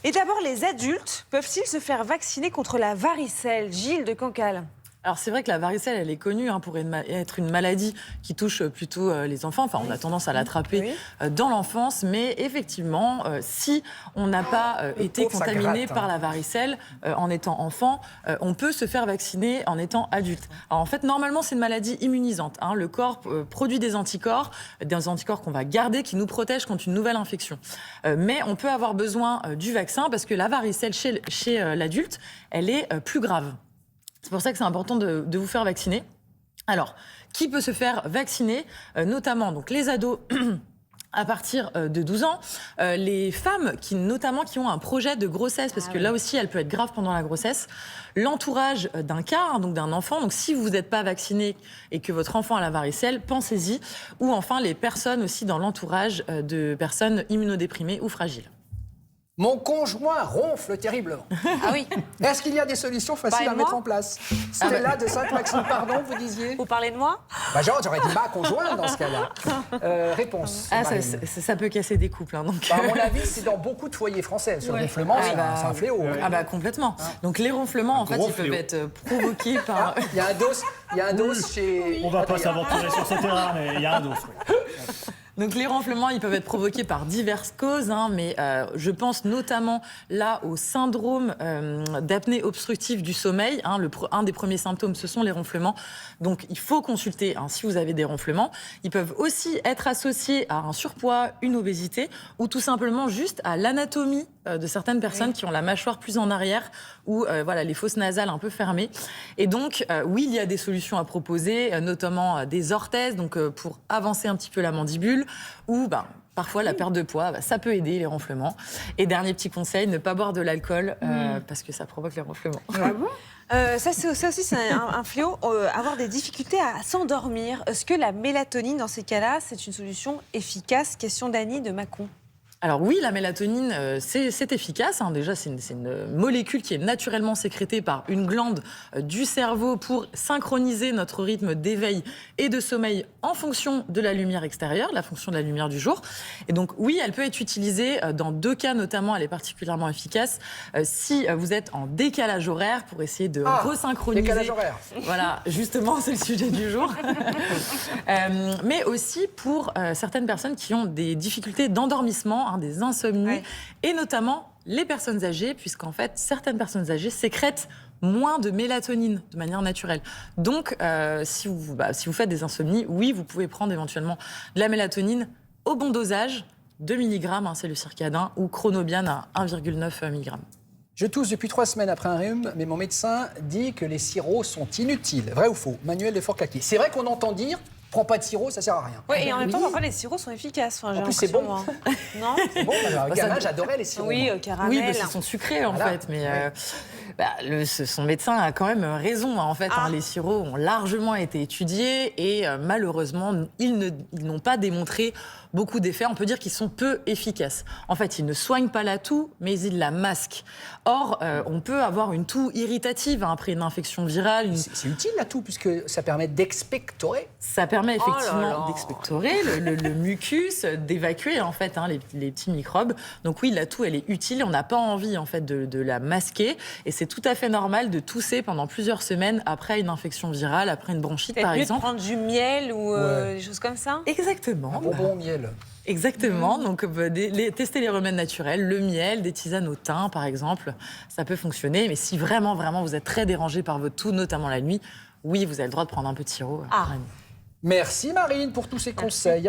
Et d'abord, les adultes peuvent-ils se faire vacciner contre la varicelle? Gilles de Cancale. Alors c'est vrai que la varicelle, elle est connue pour être une maladie qui touche plutôt les enfants. Enfin, on a tendance à l'attraper dans l'enfance, mais effectivement, si on n'a pas été contaminé par la varicelle en étant enfant, on peut se faire vacciner en étant adulte. Alors en fait, normalement, c'est une maladie immunisante. Le corps produit des anticorps qu'on va garder, qui nous protègent contre une nouvelle infection. Mais on peut avoir besoin du vaccin parce que la varicelle chez l'adulte, elle est plus grave. C'est pour ça que c'est important de vous faire vacciner. Alors, qui peut se faire vacciner? Notamment donc, les ados à partir de 12 ans, les femmes qui ont un projet de grossesse, parce que là aussi, elle peut être grave pendant la grossesse, l'entourage d'un cas, donc d'un enfant. Donc, si vous n'êtes pas vacciné et que votre enfant a la varicelle, pensez-y. Ou enfin, les personnes aussi dans l'entourage de personnes immunodéprimées ou fragiles. Mon conjoint ronfle terriblement. Ah oui. Est-ce qu'il y a des solutions faciles à mettre en place? Stella de Sainte-Maxime, pardon, vous disiez? Vous parlez de moi? J'aurais dit ma conjointe dans ce cas-là. Réponse. Ça peut casser des couples. Donc... à mon avis, c'est dans beaucoup de foyers français. Le ronflement, c'est un fléau. Complètement. Donc les ronflements, en fait, ils peuvent être provoqués par... Il y a un dos chez... On ne va pas s'aventurer sur ce terrain, mais il y a un dos. Donc les ronflements, ils peuvent être provoqués par diverses causes, mais je pense notamment là au syndrome d'apnée obstructive du sommeil. Un des premiers symptômes, ce sont les ronflements. Donc il faut consulter si vous avez des ronflements. Ils peuvent aussi être associés à un surpoids, une obésité, ou tout simplement juste à l'anatomie de certaines personnes qui ont la mâchoire plus en arrière ou les fosses nasales un peu fermées. Et donc, oui, il y a des solutions à proposer, notamment des orthèses, donc pour avancer un petit peu la mandibule, ou parfois la perte de poids, ça peut aider les ronflements. Et dernier petit conseil, ne pas boire de l'alcool parce que ça provoque les ronflements. Ah bon ça aussi, c'est un fléau, avoir des difficultés à s'endormir. Est-ce que la mélatonine, dans ces cas-là, c'est une solution efficace? Question d'Annie de Mâcon. Alors oui, la mélatonine, c'est efficace. Déjà, c'est une molécule qui est naturellement sécrétée par une glande du cerveau pour synchroniser notre rythme d'éveil et de sommeil en fonction de la lumière extérieure, la fonction de la lumière du jour. Et donc oui, elle peut être utilisée dans 2 cas notamment, elle est particulièrement efficace si vous êtes en décalage horaire pour essayer de resynchroniser. Décalage horaire. Voilà, justement, c'est le sujet du jour. Mais aussi pour certaines personnes qui ont des difficultés d'endormissement, des insomnies, et notamment les personnes âgées, puisqu'en fait, certaines personnes âgées sécrètent moins de mélatonine de manière naturelle. Donc, si vous faites des insomnies, oui, vous pouvez prendre éventuellement de la mélatonine au bon dosage, 2 mg, c'est le circadin, ou Chronobian à 1,9 mg. Je tousse depuis 3 semaines après un rhume, mais mon médecin dit que les sirops sont inutiles. Vrai ou faux? Manuel de Fort-Claquier. C'est vrai qu'on entend dire... Prends pas de sirop, ça sert à rien. Oui, et en même temps, parfois, les sirops sont efficaces. En plus, c'est bon. Non, c'est bon. Gamin, j'adorais les sirops. Oui, caramel. Oui, ils sont sucrés, en fait. Mais son médecin a quand même raison. En fait, les sirops ont largement été étudiés et malheureusement, ils n'ont pas démontré beaucoup d'effets. On peut dire qu'ils sont peu efficaces. En fait, ils ne soignent pas la toux, mais ils la masquent. Or, on peut avoir une toux irritative après une infection virale. C'est utile la toux, puisque ça permet d'expectorer. Ça permet effectivement d'expectorer le mucus, d'évacuer en fait les petits microbes. Donc oui, la toux, elle est utile. On n'a pas envie en fait de la masquer. Et c'est tout à fait normal de tousser pendant plusieurs semaines après une infection virale, après une bronchite par exemple. Prendre du miel ou des choses comme ça. Exactement. Un bonbon au miel. Exactement, donc tester les remèdes naturels, le miel, des tisanes au thym par exemple, ça peut fonctionner. Mais si vraiment vous êtes très dérangé par votre toux, notamment la nuit, oui, vous avez le droit de prendre un peu de sirop. Merci Marine pour tous ces conseils.